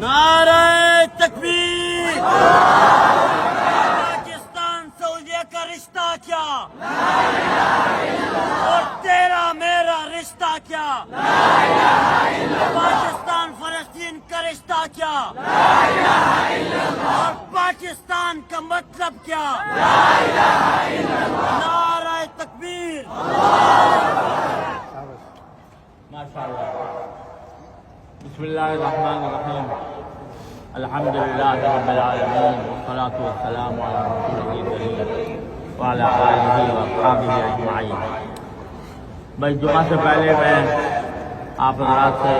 نعرہ تکبیر، پاکستان سعودیہ کا رشتہ کیا اور تیرا میرا رشتہ کیا، پاکستان فلسطین کا رشتہ کیا اور پاکستان کا مطلب کیا، نعرہ تکبیر۔ بسم اللہ الرحمن الرحیم، الحمدللہ رب العالمین، والصلاة والسلام علی رسولہ الکریم وعلی آلہ واصحابہ اجمعین۔ بھائی جمعہ سے پہلے میں آپ حضرات سے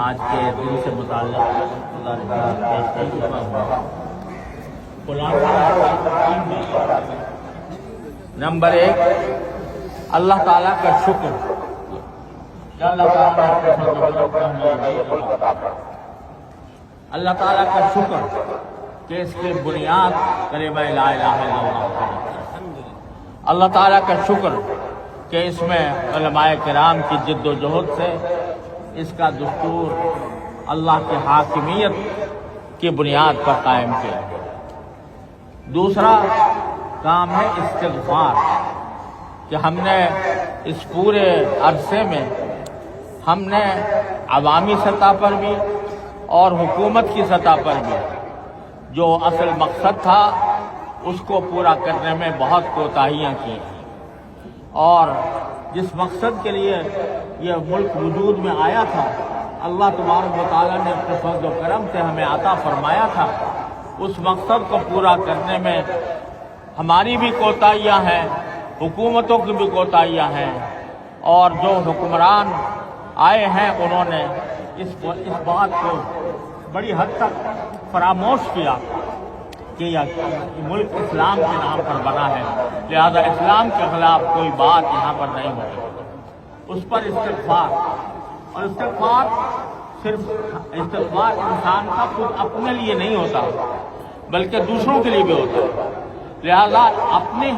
آج کے دن سے متعلق اللہ پیش کر چکا ہوں۔ نمبر 1، اللہ تعالیٰ کا شکر۔ اللہ تعالیٰ کا شکر کہ اس کی بنیاد کلمہ لا الہ الا اللہ ہے۔ اللہ تعالیٰ کا شکر کہ اس میں علماء کرام کی جد و جہد سے اس کا دستور اللہ کی حاکمیت کی بنیاد پر قائم کیا۔ دوسرا کام ہے استغفار، کہ ہم نے اس پورے عرصے میں ہم نے عوامی سطح پر بھی اور حکومت کی سطح پر بھی جو اصل مقصد تھا اس کو پورا کرنے میں بہت کوتاہیاں کی، اور جس مقصد کے لیے یہ ملک وجود میں آیا تھا، اللہ تبارک و تعالیٰ نے اپنے فضل و کرم سے ہمیں عطا فرمایا تھا، اس مقصد کو پورا کرنے میں ہماری بھی کوتاہیاں ہیں، حکومتوں کی بھی کوتاہیاں ہیں، اور جو حکمران آئے ہیں انہوں نے اس بات کو بڑی حد تک فراموش کیا کہ یہ ملک اسلام کے نام پر بنا ہے، لہذا اسلام کے خلاف کوئی بات یہاں پر نہیں ہوتی۔ اس پر استغفار، اور استغفار صرف استغفار انسان کا خود اپنے لیے نہیں ہوتا بلکہ دوسروں کے لیے بھی ہوتا ہے، لہذا اپنے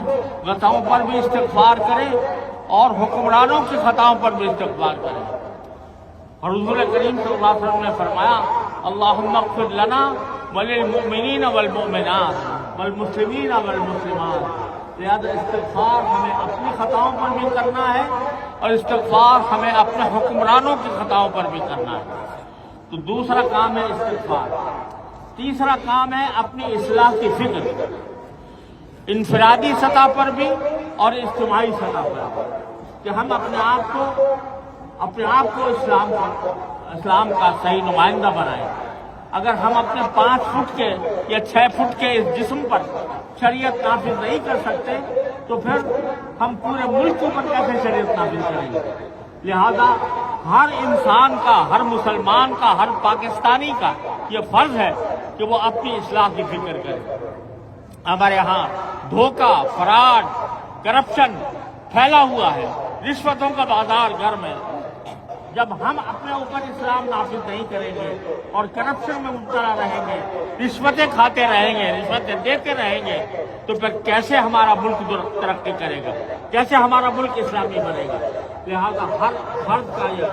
خطاؤں پر بھی استغفار کریں اور حکمرانوں کی خطاؤں پر بھی استغفار کریں۔ اور حضور کریم صلی اللہ علیہ وسلم نے فرمایا، اللہم اغفر لنا وللمؤمنین والمؤمنات والمسلمین والمسلمات۔ لہذا استغفار ہمیں اپنی خطاؤں پر بھی کرنا ہے اور استغفار ہمیں اپنے حکمرانوں کی خطاؤں پر بھی کرنا ہے۔ تو دوسرا کام ہے استغفار۔ تیسرا کام ہے اپنی اصلاح کی فکر، انفرادی سطح پر بھی اور اجتماعی سطح پر بھی، کہ ہم اپنے آپ کو اسلام کا صحیح نمائندہ بنائیں۔ اگر ہم اپنے 5 فٹ کے یا 6 فٹ کے اس جسم پر شریعت نافذ نہیں کر سکتے تو پھر ہم پورے ملک کے اوپر کیسے شریعت نافذ کریں گے؟ لہذا ہر انسان کا، ہر مسلمان کا، ہر پاکستانی کا یہ فرض ہے کہ وہ اپنی اصلاح کی فکر کرے۔ ہمارے ہاں دھوکہ، فراڈ، کرپشن پھیلا ہوا ہے، رشوتوں کا بازار گرم ہے۔ جب ہم اپنے اوپر اسلام نافذ نہیں کریں گے اور کرپشن میں مبتلا رہیں گے، رشوتیں کھاتے رہیں گے، رشوتیں دیتے رہیں گے، تو پھر کیسے ہمارا ملک ترقی کرے گا، کیسے ہمارا ملک اسلامی بنے گا؟ لہذا ہر فرد کا یہ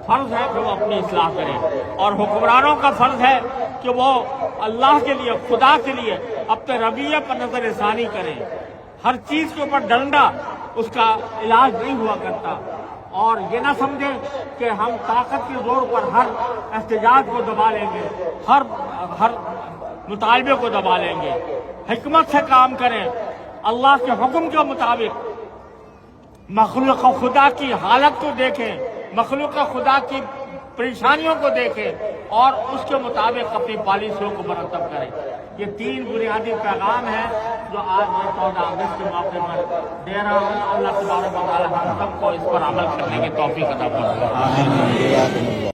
فرض ہے کہ وہ اپنی اصلاح کرے، اور حکمرانوں کا فرض ہے کہ وہ اللہ کے لیے، خدا کے لیے اپنے رویے پر نظر ثانی کریں۔ ہر چیز کے اوپر ڈنڈا اس کا علاج نہیں ہوا کرتا، اور یہ نہ سمجھیں کہ ہم طاقت کے زور پر ہر احتجاج کو دبا لیں گے، ہر مطالبے کو دبا لیں گے۔ حکمت سے کام کریں، اللہ کے حکم کے مطابق مخلوق خدا کی حالت کو دیکھیں، مخلوق خدا کی پریشانیوں کو دیکھیں اور اس کے مطابق اپنی پالیسیوں کو مرتب کریں۔ یہ 3 بنیادی پیغام ہیں جو آج میں 14 اگست کے موقع پر دے رہا ہوں۔ اللہ تبارک و تعالی ہم سب کو اس پر عمل کرنے کی توفیق عطا فرمائے۔